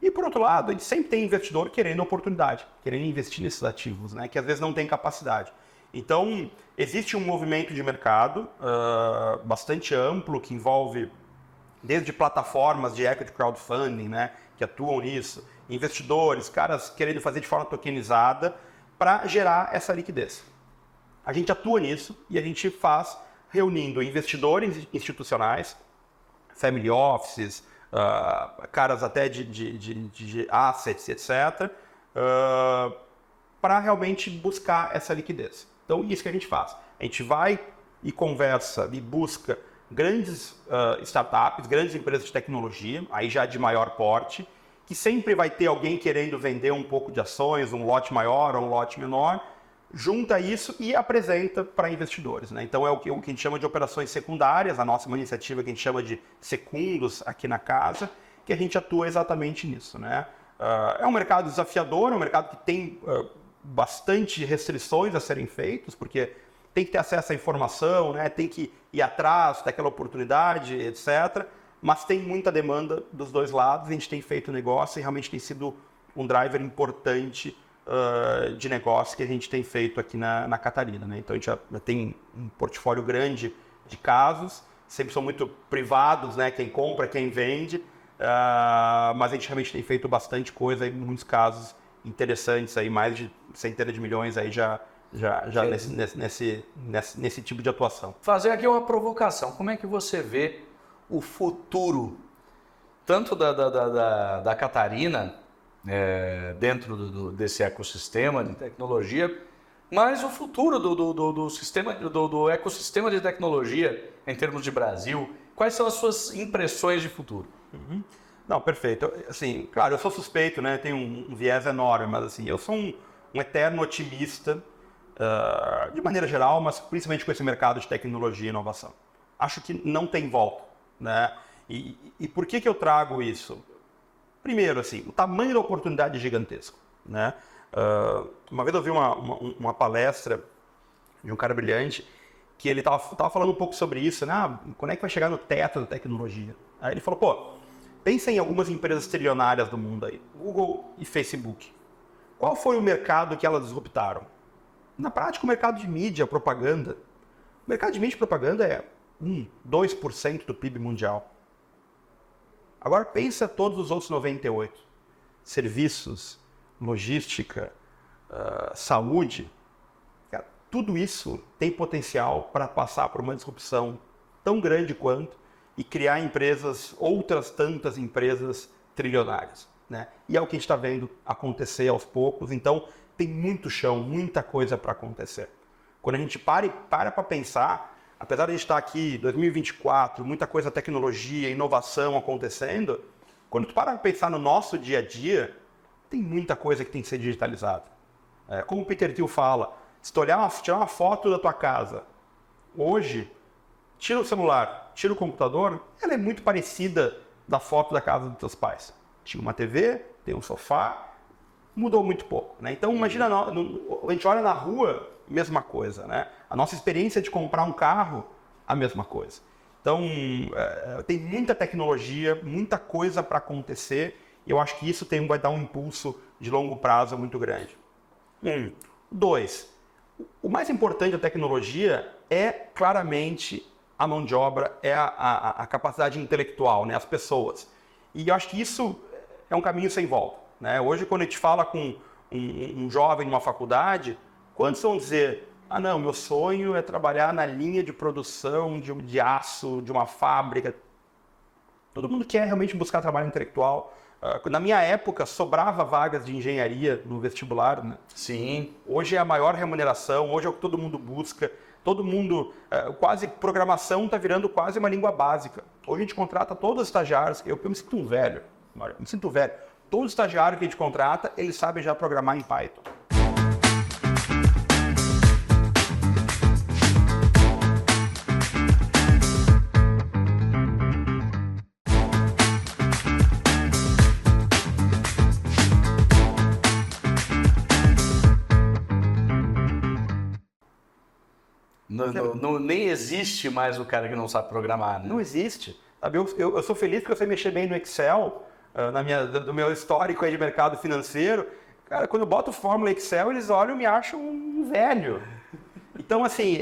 E, por outro lado, a gente sempre tem investidor querendo oportunidade, querendo investir nesses ativos, né? Que às vezes não tem capacidade. Então, existe um movimento de mercado bastante amplo que envolve desde plataformas de equity crowdfunding, né, que atuam nisso, investidores, caras querendo fazer de forma tokenizada para gerar essa liquidez. A gente atua nisso e a gente faz reunindo investidores institucionais, family offices, caras até de assets, etc., para realmente buscar essa liquidez. Então, isso que a gente faz. A gente vai e conversa e busca grandes startups, grandes empresas de tecnologia, aí já de maior porte, que sempre vai ter alguém querendo vender um pouco de ações, um lote maior ou um lote menor, junta isso e apresenta para investidores. Né? Então é o que a gente chama de operações secundárias, a nossa uma iniciativa que a gente chama de secundos aqui na casa, que a gente atua exatamente nisso. Né? É um mercado desafiador, é um mercado que tem bastante restrições a serem feitas, porque tem que ter acesso à informação, né? Tem que ir atrás daquela oportunidade, etc. Mas tem muita demanda dos dois lados, a gente tem feito negócio e realmente tem sido um driver importante de negócio que a gente tem feito aqui na Catarina. Né? Então a gente já tem um portfólio grande de casos, sempre são muito privados, né? Quem compra, quem vende, mas a gente realmente tem feito bastante coisa, em muitos casos interessantes, aí, mais de centenas de milhões aí já nesse tipo de atuação. Fazer aqui uma provocação. Como é que você vê o futuro, tanto da Catarina, dentro desse ecossistema de tecnologia, mas o futuro do ecossistema de tecnologia em termos de Brasil? Quais são as suas impressões de futuro? Uhum. Não, perfeito. Assim, claro, eu sou suspeito, né? Tenho um viés enorme, mas assim, eu sou um eterno otimista, de maneira geral, mas principalmente com esse mercado de tecnologia e inovação. Acho que não tem volta, né? E por que eu trago isso? Primeiro, assim, o tamanho da oportunidade é gigantesco, né? Uma vez eu vi uma palestra de um cara brilhante que ele tava falando um pouco sobre isso, né? Quando é que vai chegar no teto da tecnologia? Aí ele falou, pô, pensa em algumas empresas trilionárias do mundo aí, Google e Facebook. Qual foi o mercado que elas disruptaram? Na prática, o mercado de mídia, propaganda. O mercado de mídia e propaganda é 2% do PIB mundial. Agora pensa todos os outros 98%. Serviços, logística, saúde. Cara, tudo isso tem potencial para passar por uma disrupção tão grande quanto e criar empresas, outras tantas empresas trilionárias. Né? E é o que a gente está vendo acontecer aos poucos. Então, tem muito chão, muita coisa para acontecer. Quando a gente para pensar, apesar de a gente estar aqui em 2024, muita coisa, tecnologia, inovação acontecendo, quando tu para pensar no nosso dia a dia, tem muita coisa que tem que ser digitalizada. Como o Peter Thiel fala, se tu tirar uma foto da tua casa, hoje, tira o celular, tira o computador, ela é muito parecida da foto da casa dos teus pais. Tinha uma TV, tem um sofá, mudou muito pouco. Né? Então, imagina, a gente olha na rua, mesma coisa. Né? A nossa experiência de comprar um carro, a mesma coisa. Então, tem muita tecnologia, muita coisa para acontecer, e eu acho que isso vai dar um impulso de longo prazo muito grande. 2, o mais importante da tecnologia é claramente a mão de obra, é a capacidade intelectual, né? As pessoas. E eu acho que isso é um caminho sem volta. Né? Hoje, quando a gente fala com um jovem numa faculdade, quantos vão dizer, não, meu sonho é trabalhar na linha de produção de aço, de uma fábrica. Todo mundo quer realmente buscar trabalho intelectual, Na minha época, sobrava vagas de engenharia no vestibular, né? Sim. Hoje é a maior remuneração, hoje é o que todo mundo busca. Todo mundo, quase programação está virando quase uma língua básica. Hoje a gente contrata todos os estagiários, eu me sinto um velho, me sinto velho. Todo estagiário que a gente contrata, eles sabem já programar em Python. Nem existe mais o cara que não sabe programar, né? Não existe. Sabe? Eu sou feliz porque eu sei mexer bem no Excel, do meu histórico aí de mercado financeiro. Cara, quando eu boto fórmula Excel, eles olham e me acham um velho. Então, assim,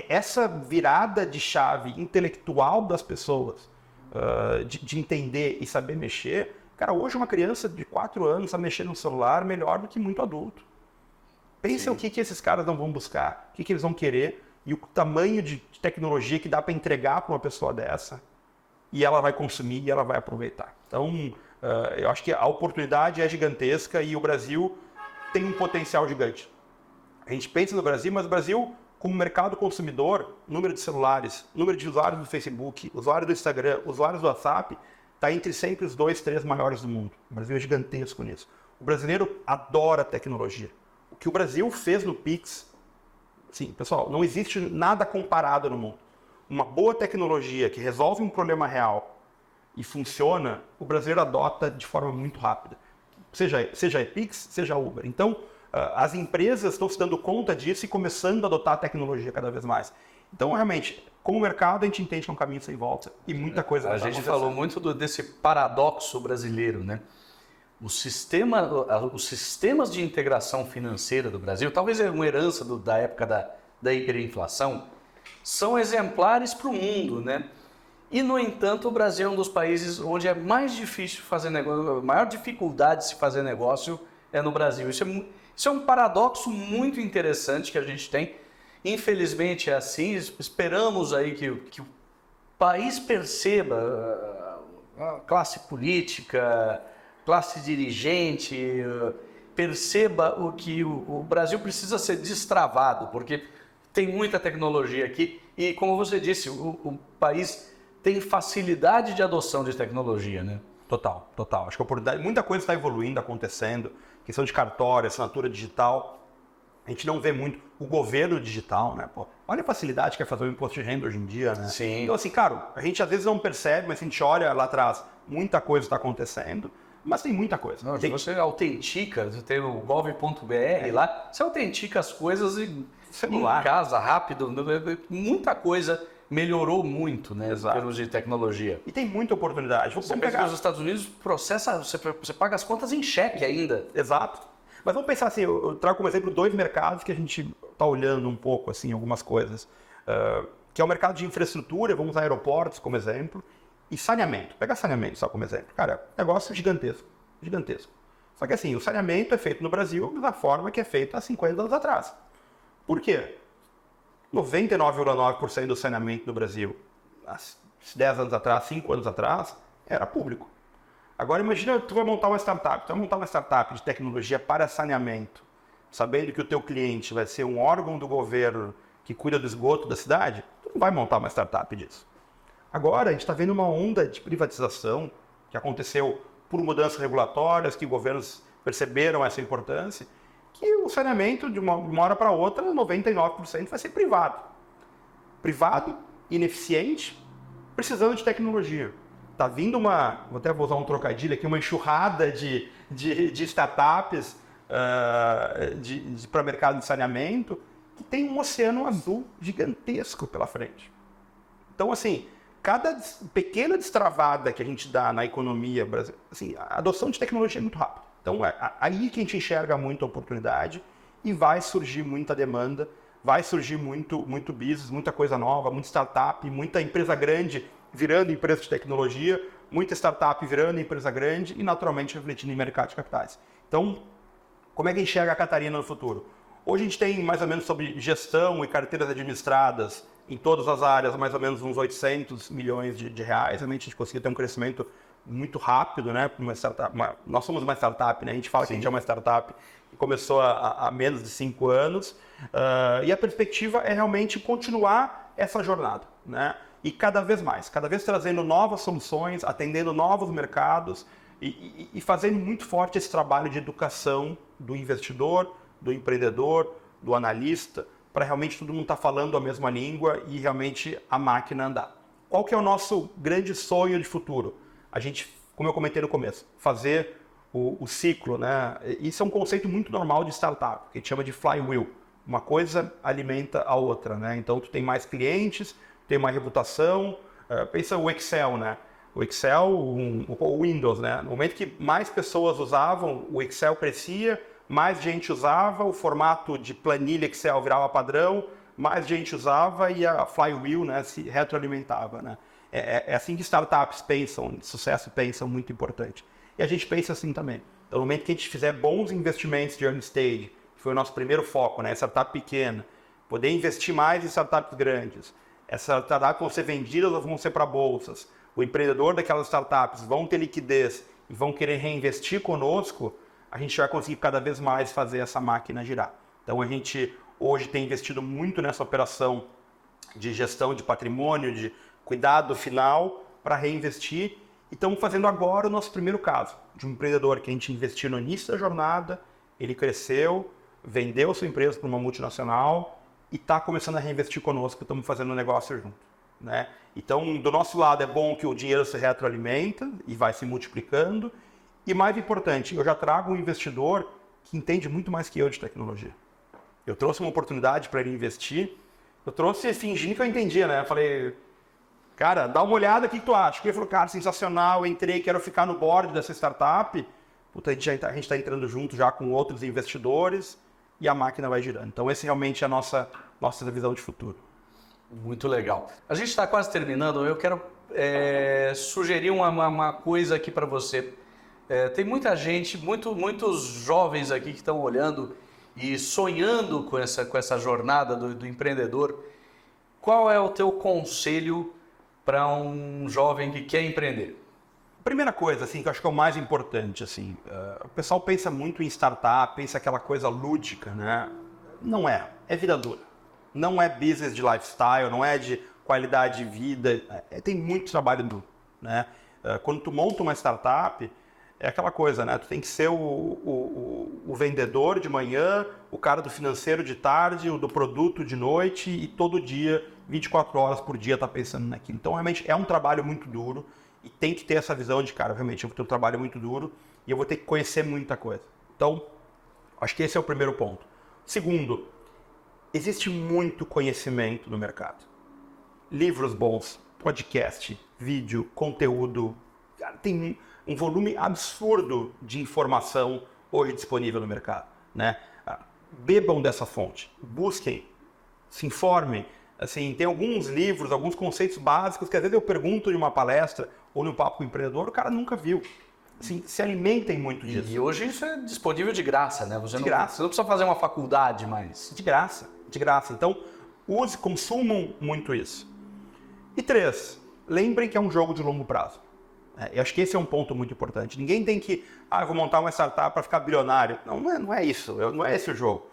essa virada de chave intelectual das pessoas, de entender e saber mexer, cara, hoje uma criança de 4 anos sabe mexer no celular melhor do que muito adulto. Pensa o que esses caras não vão buscar, o que eles vão querer e o tamanho de tecnologia que dá para entregar para uma pessoa dessa e ela vai consumir e ela vai aproveitar. Então, eu acho que a oportunidade é gigantesca e o Brasil tem um potencial gigante. A gente pensa no Brasil, mas o Brasil, como mercado consumidor, número de celulares, número de usuários do Facebook, usuários do Instagram, usuários do WhatsApp, está entre sempre os 2, 3 maiores do mundo. O Brasil é gigantesco nisso. O brasileiro adora tecnologia. O que o Brasil fez no Pix, sim, pessoal, não existe nada comparado no mundo. Uma boa tecnologia que resolve um problema real e funciona, o brasileiro adota de forma muito rápida. Seja a Pix, seja a Uber. Então, as empresas estão se dando conta disso e começando a adotar a tecnologia cada vez mais. Então, realmente, como mercado, a gente entende que é um caminho sem volta e muita coisa vai acontecer. A gente falou muito desse paradoxo brasileiro, né? Os sistemas de integração financeira do Brasil, talvez é uma herança da época da hiperinflação, são exemplares para o mundo, né? E, no entanto, o Brasil é um dos países onde é mais difícil fazer negócio, a maior dificuldade de se fazer negócio é no Brasil. Isso é um paradoxo muito interessante que a gente tem. Infelizmente é assim, esperamos aí que o país perceba, a classe política, classe dirigente, perceba que o Brasil precisa ser destravado, porque tem muita tecnologia aqui e, como você disse, o país tem facilidade de adoção de tecnologia, né? Total. Acho que a oportunidade, muita coisa está evoluindo, acontecendo, questão de cartório, assinatura digital. A gente não vê muito o governo digital, né? Pô, olha a facilidade que é fazer o imposto de renda hoje em dia, né? Sim. Então, assim, cara, a gente às vezes não percebe, mas a gente olha lá atrás, muita coisa está acontecendo. Mas tem muita coisa. Não, você autentica, você tem o gov.br lá, você autentica as coisas em casa, rápido, muita coisa melhorou muito, né, em termos de tecnologia. E tem muita oportunidade. Você pega os Estados Unidos, você paga as contas em cheque ainda. Exato. Mas vamos pensar assim, eu trago como exemplo 2 mercados que a gente está olhando um pouco, assim, algumas coisas. Que é o mercado de infraestrutura, vamos usar aeroportos como exemplo, e saneamento. Pega saneamento só como exemplo. Cara, negócio gigantesco. Só que assim, o saneamento é feito no Brasil da forma que é feito há 50 anos atrás. Por quê? 99,9% do saneamento no Brasil, há 10 anos atrás, 5 anos atrás, era público. Agora imagina, tu vai montar uma startup de tecnologia para saneamento, sabendo que o teu cliente vai ser um órgão do governo que cuida do esgoto da cidade, tu não vai montar uma startup disso. Agora a gente está vendo uma onda de privatização que aconteceu por mudanças regulatórias, que governos perceberam essa importância, que o saneamento de uma hora para outra, 99% vai ser privado. Privado, ineficiente, precisando de tecnologia. Está vindo vou usar um trocadilho aqui, uma enxurrada de startups para o mercado de saneamento, que tem um oceano azul gigantesco pela frente. Então, assim, cada pequena destravada que a gente dá na economia brasileira, assim, a adoção de tecnologia é muito rápida. Então, é aí que a gente enxerga muita oportunidade e vai surgir muita demanda, vai surgir muito business, muita coisa nova, muita startup, muita empresa grande virando empresa de tecnologia, muita startup virando empresa grande e, naturalmente, refletindo em mercado de capitais. Então, como é que enxerga a Catarina no futuro? Hoje a gente tem mais ou menos sobre gestão e carteiras administradas em todas as áreas, mais ou menos uns 800 milhões de reais. Realmente a gente conseguiu ter um crescimento muito rápido, né? Uma startup, nós somos uma startup, né? A gente fala que a gente é uma startup que começou há menos de 5 anos. E a perspectiva é realmente continuar essa jornada, né? E cada vez trazendo novas soluções, atendendo novos mercados e fazendo muito forte esse trabalho de educação do investidor, do empreendedor, do analista, para realmente todo mundo estar falando a mesma língua e realmente a máquina andar. Qual que é o nosso grande sonho de futuro? A gente, como eu comentei no começo, fazer o ciclo, né? Isso é um conceito muito normal de startup, que a gente chama de flywheel. Uma coisa alimenta a outra, né? Então, tu tem mais clientes, tem uma reputação. Pensa o Excel, né? O Excel, o Windows, né? No momento que mais pessoas usavam, o Excel crescia, mais gente usava, o formato de planilha Excel virava padrão, mais gente usava e a flywheel, né, se retroalimentava, né? É assim que startups pensam, de sucesso pensam, muito importante. E a gente pensa assim também. Então, no momento que a gente fizer bons investimentos de early stage, que foi o nosso primeiro foco, né, startup pequena, poder investir mais em startups grandes, essas startups vão ser vendidas ou vão ser para bolsas, o empreendedor daquelas startups vão ter liquidez e vão querer reinvestir conosco, a gente vai conseguir cada vez mais fazer essa máquina girar. Então, a gente hoje tem investido muito nessa operação de gestão de patrimônio, de cuidado final para reinvestir. E estamos fazendo agora o nosso primeiro caso, de um empreendedor que a gente investiu no início da jornada, ele cresceu, vendeu sua empresa para uma multinacional e está começando a reinvestir conosco, estamos fazendo um negócio junto, né? Então, do nosso lado é bom que o dinheiro se retroalimenta e vai se multiplicando. E mais importante, eu já trago um investidor que entende muito mais que eu de tecnologia. Eu trouxe uma oportunidade para ele investir, eu trouxe fingindo que eu entendia, né? Eu falei, cara, dá uma olhada, o que tu acha? Ele falou, cara, sensacional, eu entrei, quero ficar no board dessa startup. Puta, a gente está entrando junto já com outros investidores e a máquina vai girando. Então, esse realmente é a nossa visão de futuro. Muito legal. A gente está quase terminando, eu quero sugerir uma coisa aqui para você. Tem muita gente, muitos jovens aqui que estão olhando e sonhando com essa jornada do empreendedor. Qual é o teu conselho para um jovem que quer empreender? Primeira coisa, assim, que eu acho que é o mais importante, assim, o pessoal pensa muito em startup, pensa aquela coisa lúdica, né? Não é, é vida dura. Não é business de lifestyle, não é de qualidade de vida, tem muito trabalho duro, né? Quando tu monta uma startup, é aquela coisa, né? Tu tem que ser o vendedor de manhã, o cara do financeiro de tarde, o do produto de noite e todo dia, 24 horas por dia, tá pensando naquilo. Então, realmente, é um trabalho muito duro e tem que ter essa visão de, cara, realmente, eu vou ter um trabalho muito duro e eu vou ter que conhecer muita coisa. Então, acho que esse é o primeiro ponto. Segundo, existe muito conhecimento no mercado. Livros bons, podcast, vídeo, conteúdo, cara, tem um volume absurdo de informação hoje disponível no mercado, né? Bebam dessa fonte, busquem, se informem. Assim, tem alguns livros, alguns conceitos básicos que às vezes eu pergunto em uma palestra ou no papo com o empreendedor, o cara nunca viu. Assim, se alimentem muito disso. E hoje isso é disponível de graça, né? Você não precisa fazer uma faculdade mais. De graça. Então, consumam muito isso. E 3, lembrem que é um jogo de longo prazo. Eu acho que esse é um ponto muito importante. Ninguém tem que, eu vou montar uma startup para ficar bilionário. Não é isso, não é esse o jogo.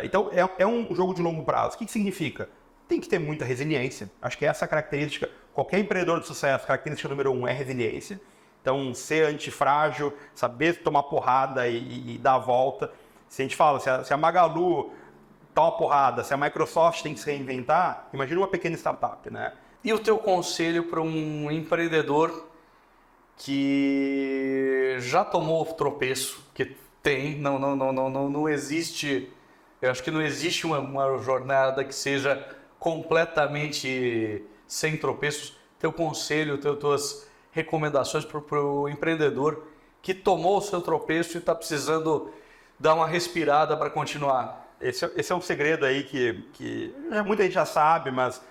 Então, é um jogo de longo prazo. O que significa? Tem que ter muita resiliência. Acho que essa é a característica, qualquer empreendedor de sucesso, a característica número 1 é resiliência. Então, ser antifrágil, saber tomar porrada e dar a volta. Se a gente fala, se a Magalu dá uma porrada, se a Microsoft tem que se reinventar, imagina uma pequena startup, né? E o teu conselho para um empreendedor que já tomou tropeço, que tem, não existe, eu acho que não existe uma jornada que seja completamente sem tropeços. Teu conselho, tuas recomendações para o empreendedor que tomou o seu tropeço e está precisando dar uma respirada para continuar. Esse é um segredo aí que muita gente já sabe, mas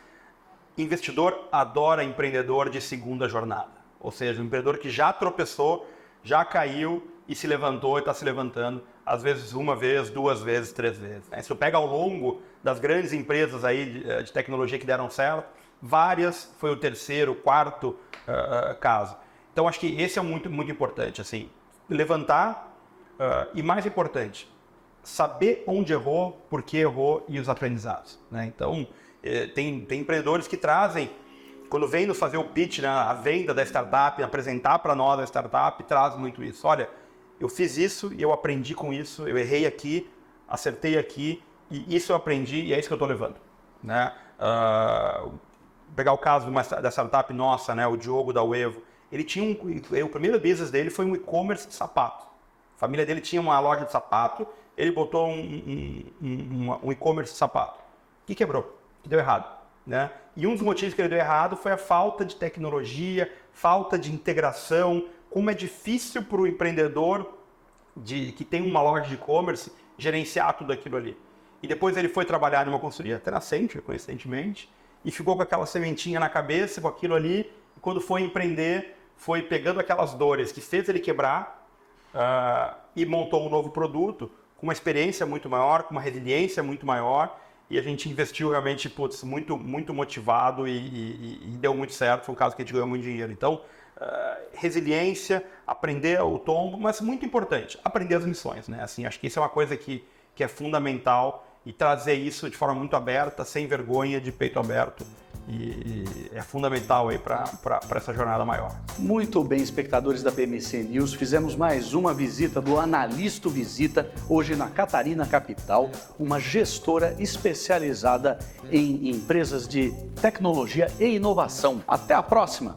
investidor adora empreendedor de segunda jornada. Ou seja, um empreendedor que já tropeçou, já caiu e se levantou e está se levantando, às vezes 1 vez, 2 vezes, 3 vezes. Se eu pego ao longo das grandes empresas aí de tecnologia que deram certo, várias foi o 3º, 4º caso. Então, acho que esse é muito, muito importante, assim, levantar e, mais importante, saber onde errou, por que errou e os aprendizados, né? Então, tem empreendedores que trazem, quando vem nos fazer o pitch, né, a venda da startup, apresentar para nós a startup, traz muito isso. Olha, eu fiz isso e eu aprendi com isso, eu errei aqui, acertei aqui, e isso eu aprendi e é isso que eu estou levando, né? Pegar o caso da startup nossa, né, o Diogo da Uevo, ele tinha o primeiro business dele foi um e-commerce de sapato. A família dele tinha uma loja de sapato, ele botou um e-commerce de sapato. O que quebrou? O que deu errado, né? E um dos motivos que ele deu errado foi a falta de tecnologia, falta de integração, como é difícil para o empreendedor que tem uma loja de e-commerce gerenciar tudo aquilo ali. E depois ele foi trabalhar numa consultoria até na Accenture, coincidentemente, e ficou com aquela sementinha na cabeça, com aquilo ali, e quando foi empreender, foi pegando aquelas dores que fez ele quebrar e montou um novo produto com uma experiência muito maior, com uma resiliência muito maior, e a gente investiu realmente muito, muito motivado e deu muito certo, foi um caso que a gente ganhou muito dinheiro. Então, resiliência, aprender o tombo, mas muito importante, aprender as lições, né? Assim, acho que isso é uma coisa que é fundamental e trazer isso de forma muito aberta, sem vergonha, de peito aberto. E é fundamental aí para essa jornada maior. Muito bem, espectadores da BMC News, fizemos mais uma visita do Analisto Visita, hoje na Catarina Capital, uma gestora especializada em empresas de tecnologia e inovação. Até a próxima!